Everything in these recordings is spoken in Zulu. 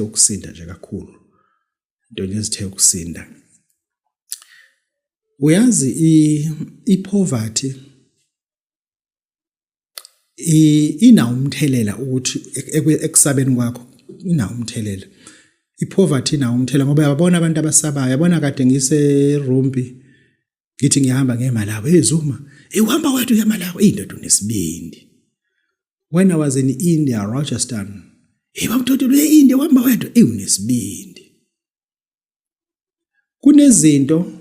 ukusinda nje kakhulu into ezithe ukusinda uyazi ipoverty inawo umthelela ukuthi ekusabeni kwakho inawo umthelela ipoverty inawo umthelela ngoba uyabona abantu abasabayo yabona kade ngise-Rumpi ngithi ngihamba ngeMalawi ezuma uhamba wedwa eMalawi indoda unesibindi when I was in India Rajasthan bamthothela eIndia uhamba wedwa unesibindi kunezinto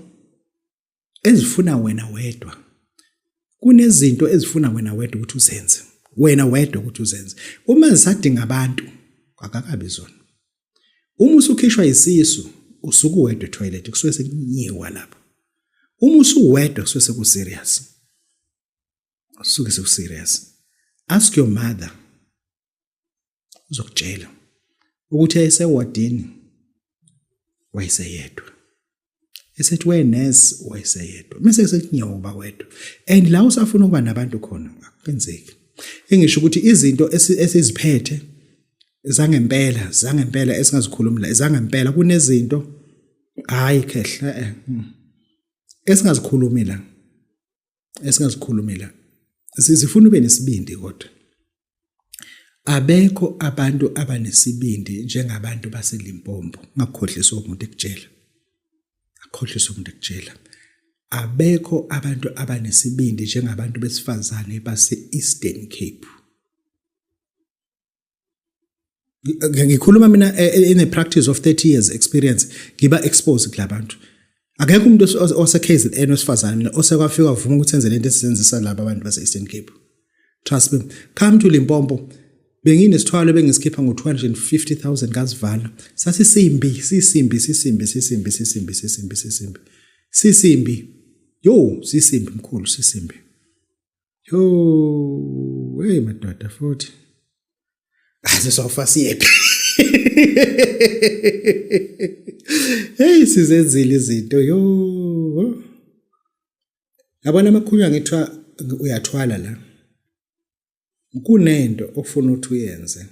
ezifuna wena wedwa kunezinto ezifuna wena wedwa ukuthi uzenze wena wedwa ukuthi uzenze uma zisadinga abantu akakabi zona uma usukhishwa isisu usuku wedwa etoilet kusuke sekunyiwa lapho uma usuwedwa kusuke seku serious usuke seku serious ask your mother uzokutshela ukuthi ayesewardini wayeseyedwa esethi we-nurse wayeseyedwa mase sekunyoba wedwa and la usafuna ukuba nabantu khona akenzeki engisho ukuthi izinto esiziphethe zangempela esingazikhulumela zangempela kunezinto hayi khehla esingazikhulumela sizifuna ube nesibindi kodwa abekho abantu abanesibindi njengabantu baseLimpopo ngakukhohlisa umuntu ekutshela abekho abantu abanesibindi njengabantu besifazane base-Eastern Cape ngikhuluma mina in a practice of 30 years experience ngiba exposed kulabantu akekho umuntu ose-KZN wesifazane mina osekwafika uvuma ukuthi enze lento esenzisa laba abantu base-Eastern Cape trust me come to Limpopo benginesithwalo bengisikhipha ngo250,000 kazivala sathi sisimbi mkhulu sisimbi hey madoda futhi asisofa siyephi hey sizenzile izinto yabona amakhulu ngithiwa uyathwala la kunento ofuna ukuthi uyenze